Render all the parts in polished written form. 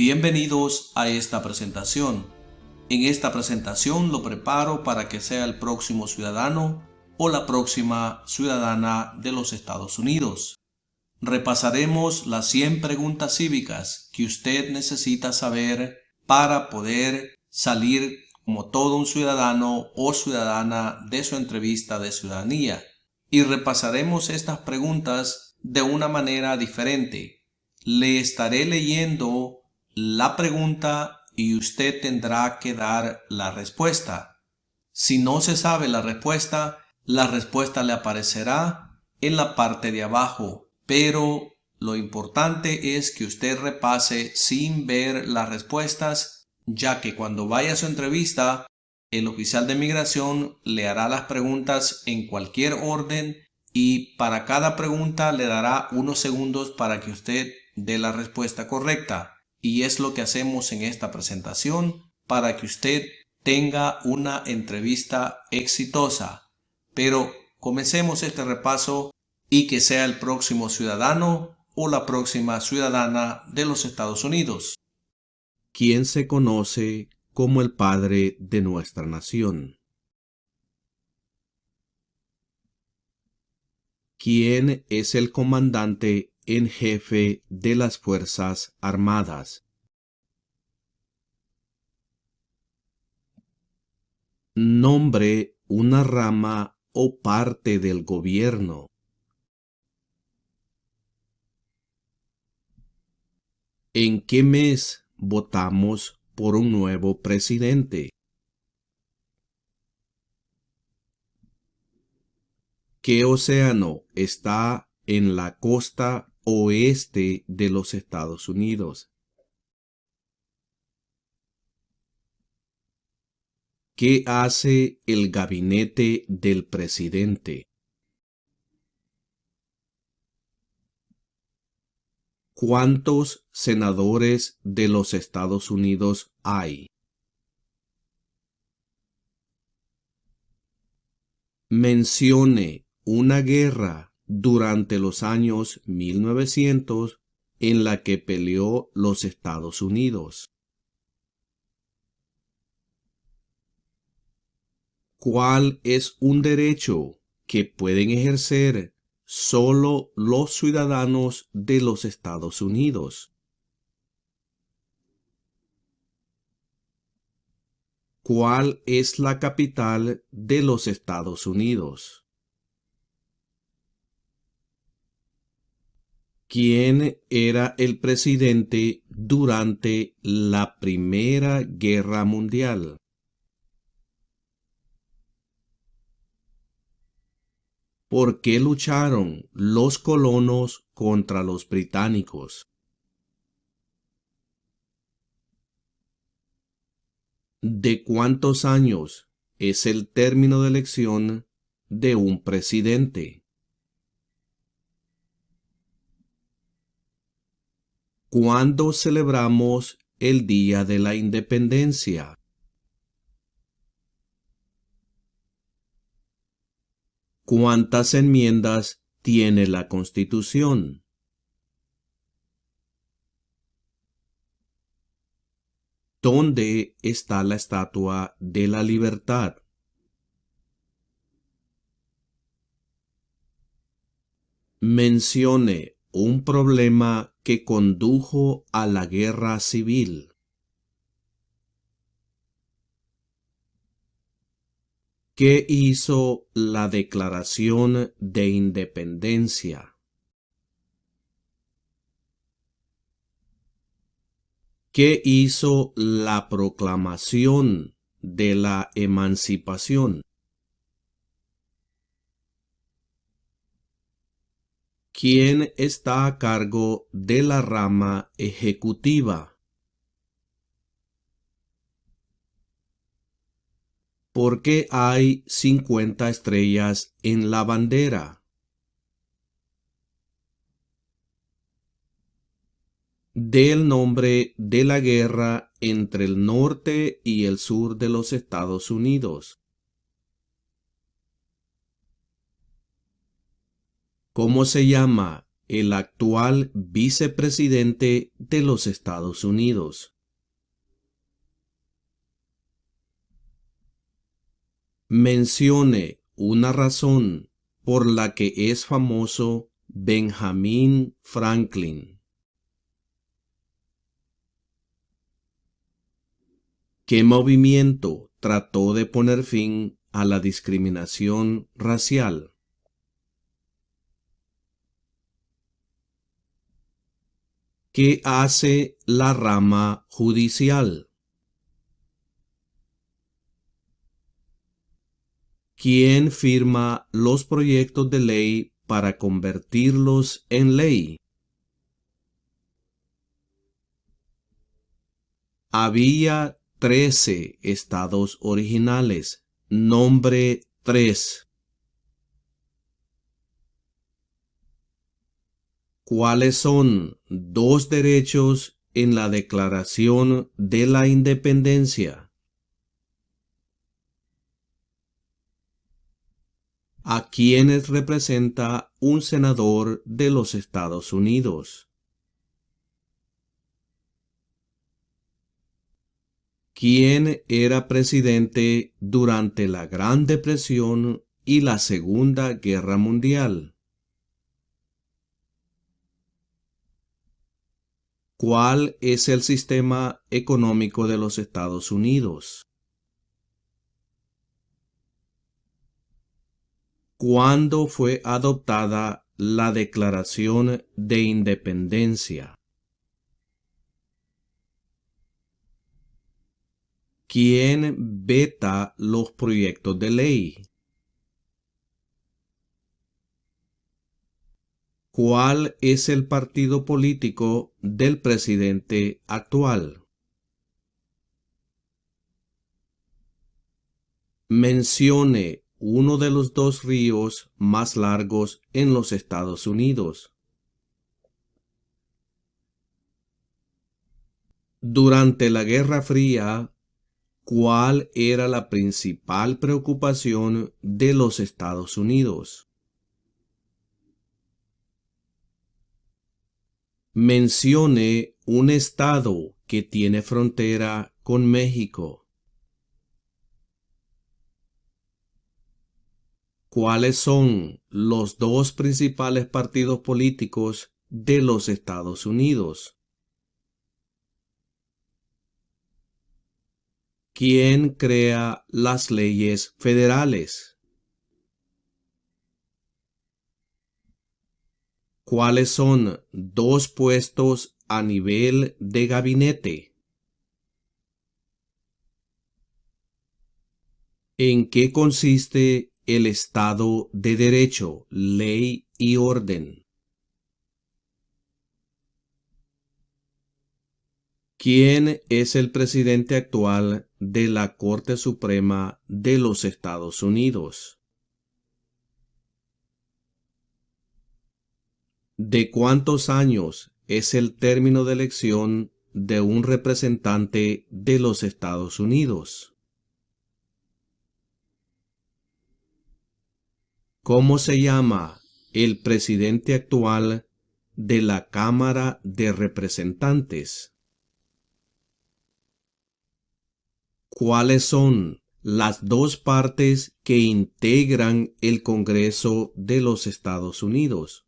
Bienvenidos a esta presentación. En esta presentación lo preparo para que sea el próximo ciudadano o la próxima ciudadana de los Estados Unidos. Repasaremos las 100 preguntas cívicas que usted necesita saber para poder salir como todo un ciudadano o ciudadana de su entrevista de ciudadanía. Y repasaremos estas preguntas de una manera diferente. Le estaré leyendo la pregunta y usted tendrá que dar la respuesta. Si no se sabe la respuesta le aparecerá en la parte de abajo, pero lo importante es que usted repase sin ver las respuestas, ya que cuando vaya a su entrevista, el oficial de migración le hará las preguntas en cualquier orden y para cada pregunta le dará unos segundos para que usted dé la respuesta correcta. Y es lo que hacemos en esta presentación para que usted tenga una entrevista exitosa. Pero comencemos este repaso y que sea el próximo ciudadano o la próxima ciudadana de los Estados Unidos. ¿Quién se conoce como el padre de nuestra nación? ¿Quién es el comandante en jefe de las Fuerzas Armadas? Nombre una rama o parte del gobierno. ¿En qué mes votamos por un nuevo presidente? ¿Qué océano está en la costa oeste de los Estados Unidos? ¿Qué hace el gabinete del presidente? ¿Cuántos senadores de los Estados Unidos hay? Mencione una guerra durante los años 1900 en la que peleó los Estados Unidos. ¿Cuál es un derecho que pueden ejercer solo los ciudadanos de los Estados Unidos? ¿Cuál es la capital de los Estados Unidos? ¿Quién era el presidente durante la Primera Guerra Mundial? ¿Por qué lucharon los colonos contra los británicos? ¿De cuántos años es el término de elección de un presidente? ¿Cuándo celebramos el Día de la Independencia? ¿Cuántas enmiendas tiene la Constitución? ¿Dónde está la Estatua de la Libertad? Mencione un problema que condujo a la guerra civil. ¿Qué hizo la Declaración de Independencia? ¿Qué hizo la Proclamación de la Emancipación? ¿Quién está a cargo de la rama ejecutiva? ¿Por qué hay 50 estrellas en la bandera? Del nombre de la guerra entre el norte y el sur de los Estados Unidos. ¿Cómo se llama el actual vicepresidente de los Estados Unidos? Mencione una razón por la que es famoso Benjamin Franklin. ¿Qué movimiento trató de poner fin a la discriminación racial? ¿Qué hace la rama judicial? ¿Quién firma los proyectos de ley para convertirlos en ley? Había 13 estados originales. Nombre 3. ¿Cuáles son 2 derechos en la Declaración de la Independencia? ¿A quiénes representa un senador de los Estados Unidos? ¿Quién era presidente durante la Gran Depresión y la Segunda Guerra Mundial? ¿Cuál es el sistema económico de los Estados Unidos? ¿Cuándo fue adoptada la Declaración de Independencia? ¿Quién veta los proyectos de ley? ¿Cuál es el partido político del presidente actual? Mencione uno de los 2 ríos más largos en los Estados Unidos. Durante la Guerra Fría, ¿cuál era la principal preocupación de los Estados Unidos? Mencione un estado que tiene frontera con México. ¿Cuáles son los 2 principales partidos políticos de los Estados Unidos? ¿Quién crea las leyes federales? ¿Cuáles son 2 puestos a nivel de gabinete? ¿En qué consiste el Estado de Derecho, ley y orden? ¿Quién es el presidente actual de la Corte Suprema de los Estados Unidos? ¿De cuántos años es el término de elección de un representante de los Estados Unidos? ¿Cómo se llama el presidente actual de la Cámara de Representantes? ¿Cuáles son las 2 partes que integran el Congreso de los Estados Unidos?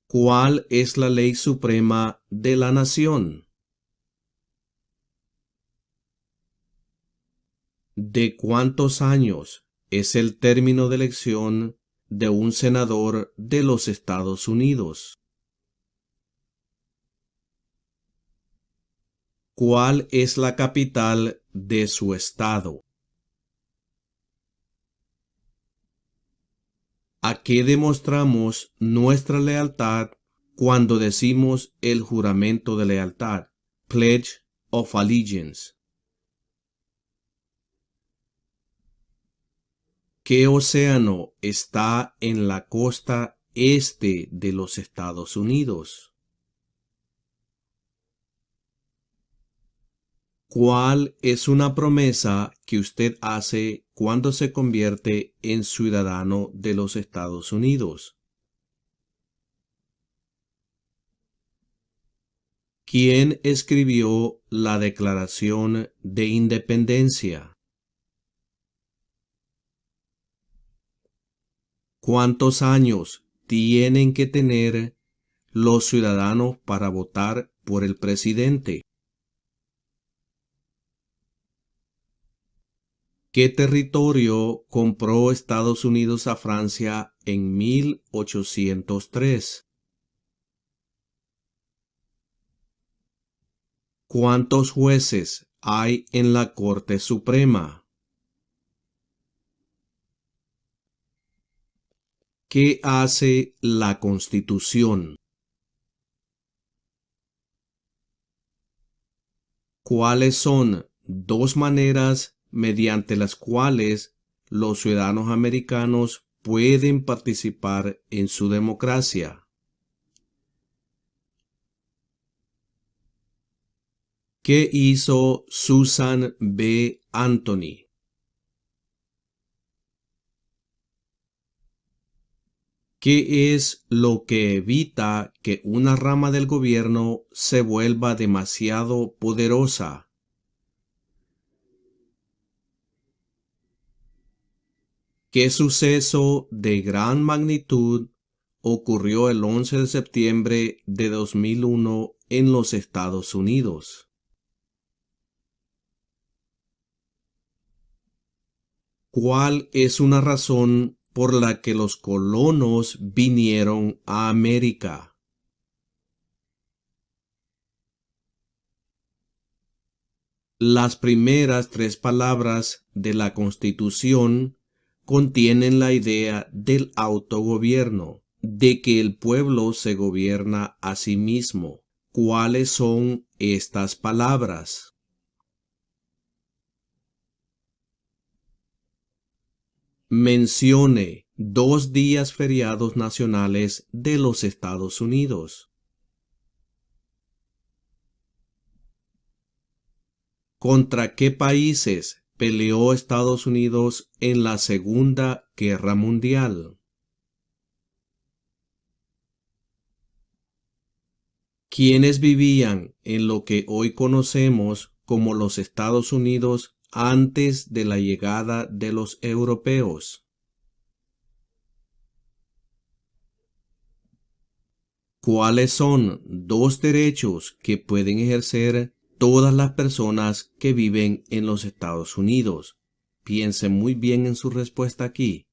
¿Cuál es la ley suprema de la nación? ¿De cuántos años es el término de elección de un senador de los Estados Unidos? ¿Cuál es la capital de su estado? ¿A qué demostramos nuestra lealtad cuando decimos el juramento de lealtad? Pledge of Allegiance. ¿Qué océano está en la costa este de los Estados Unidos? ¿Cuál es una promesa que usted hace cuando se convierte en ciudadano de los Estados Unidos? ¿Quién escribió la Declaración de Independencia? ¿Cuántos años tienen que tener los ciudadanos para votar por el presidente? ¿Qué territorio compró Estados Unidos a Francia en 1803? ¿Cuántos jueces hay en la Corte Suprema? ¿Qué hace la Constitución? ¿Cuáles son dos maneras mediante las cuales los ciudadanos americanos pueden participar en su democracia? ¿Qué hizo Susan B. Anthony? ¿Qué es lo que evita que una rama del gobierno se vuelva demasiado poderosa? ¿Qué suceso de gran magnitud ocurrió el 11 de septiembre de 2001 en los Estados Unidos? ¿Cuál es una razón por la que los colonos vinieron a América? Las primeras tres palabras de la Constitución contienen la idea del autogobierno, de que el pueblo se gobierna a sí mismo. ¿Cuáles son estas palabras? Mencione dos días feriados nacionales de los Estados Unidos. ¿Contra qué países peleó Estados Unidos en la Segunda Guerra Mundial? ¿Quiénes vivían en lo que hoy conocemos como los Estados Unidos antes de la llegada de los europeos? ¿Cuáles son dos derechos que pueden ejercer todas las personas que viven en los Estados Unidos? Piense muy bien en su respuesta aquí.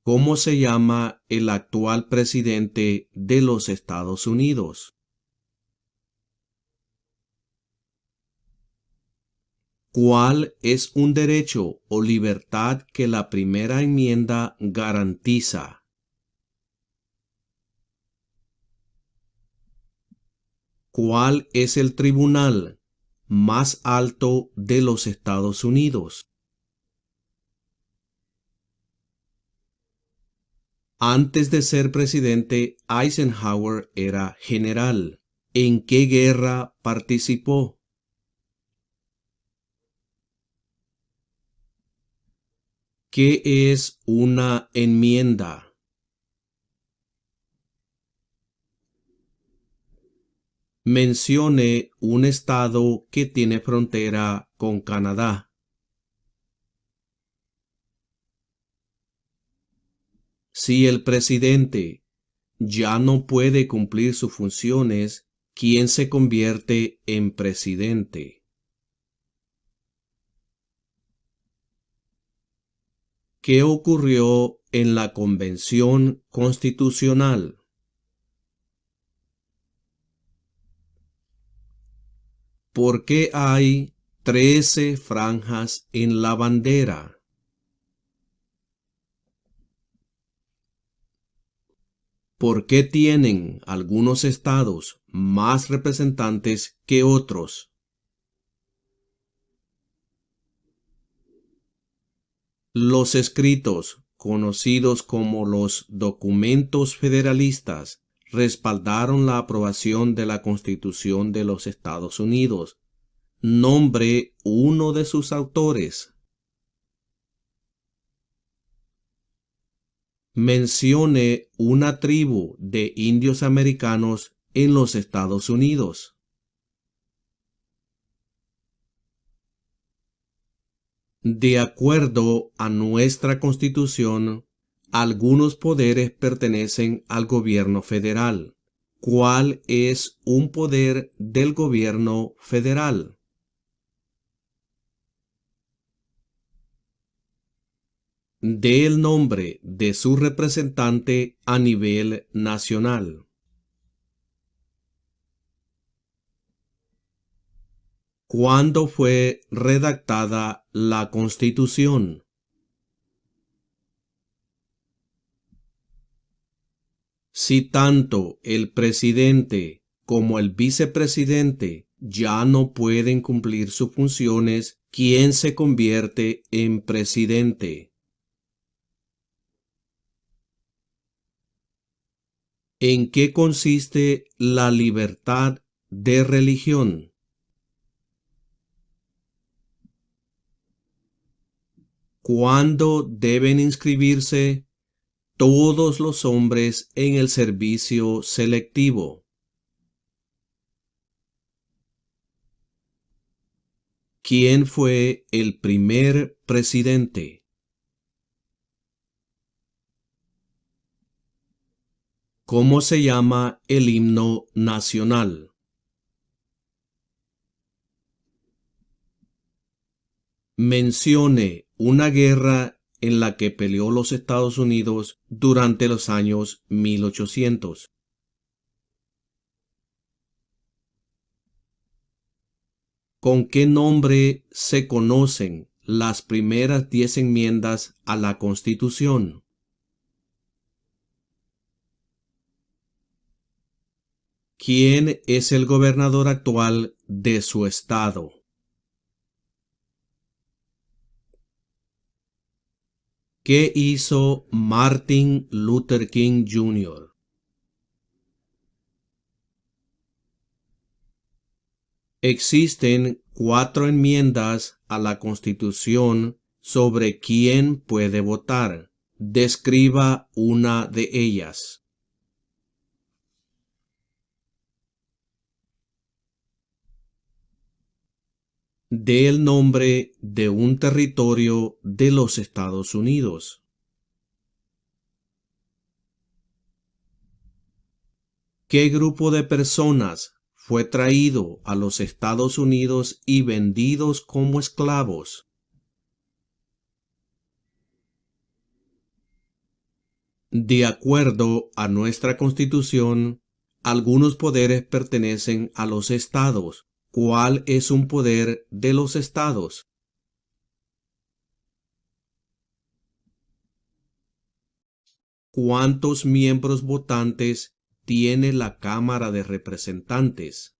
¿Cómo se llama el actual presidente de los Estados Unidos? ¿Cuál es un derecho o libertad que la primera enmienda garantiza? ¿Cuál es el tribunal más alto de los Estados Unidos? Antes de ser presidente, Eisenhower era general. ¿En qué guerra participó? ¿Qué es una enmienda? Mencione un estado que tiene frontera con Canadá. Si el presidente ya no puede cumplir sus funciones, ¿quién se convierte en presidente? ¿Qué ocurrió en la Convención Constitucional? ¿Por qué hay 13 franjas en la bandera? ¿Por qué tienen algunos estados más representantes que otros? Los escritos, conocidos como los documentos federalistas, respaldaron la aprobación de la Constitución de los Estados Unidos. Nombre uno de sus autores. Mencione una tribu de indios americanos en los Estados Unidos. De acuerdo a nuestra Constitución, algunos poderes pertenecen al gobierno federal. ¿Cuál es un poder del gobierno federal? Dé el nombre de su representante a nivel nacional. ¿Cuándo fue redactada la Constitución? Si tanto el presidente como el vicepresidente ya no pueden cumplir sus funciones, ¿quién se convierte en presidente? ¿En qué consiste la libertad de religión? ¿Cuándo deben inscribirse todos los hombres en el servicio selectivo? ¿Quién fue el primer presidente? ¿Cómo se llama el himno nacional? Mencione una guerra en la que peleó los Estados Unidos durante los años 1800. ¿Con qué nombre se conocen las primeras 10 enmiendas a la Constitución? ¿Quién es el gobernador actual de su estado? ¿Qué hizo Martin Luther King Jr.? Existen 4 enmiendas a la Constitución sobre quién puede votar. Describa una de ellas. Dé el nombre de un territorio de los Estados Unidos. ¿Qué grupo de personas fue traído a los Estados Unidos y vendidos como esclavos? De acuerdo a nuestra Constitución, algunos poderes pertenecen a los estados. ¿Cuál es un poder de los estados? ¿Cuántos miembros votantes tiene la Cámara de Representantes?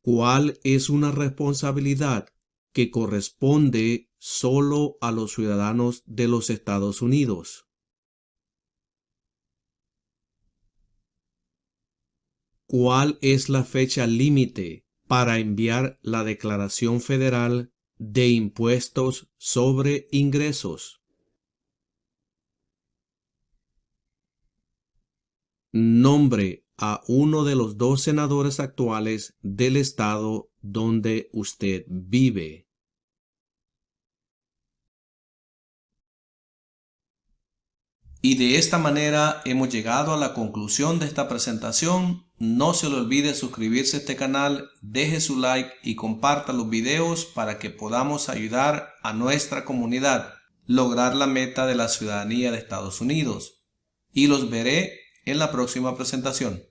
¿Cuál es una responsabilidad que corresponde solo a los ciudadanos de los Estados Unidos? ¿Cuál es la fecha límite para enviar la Declaración Federal de Impuestos sobre Ingresos? Nombre a uno de los 2 senadores actuales del estado donde usted vive. Y de esta manera hemos llegado a la conclusión de esta presentación. No se le olvide suscribirse a este canal, deje su like y comparta los videos para que podamos ayudar a nuestra comunidad lograr la meta de la ciudadanía de Estados Unidos. Y los veré en la próxima presentación.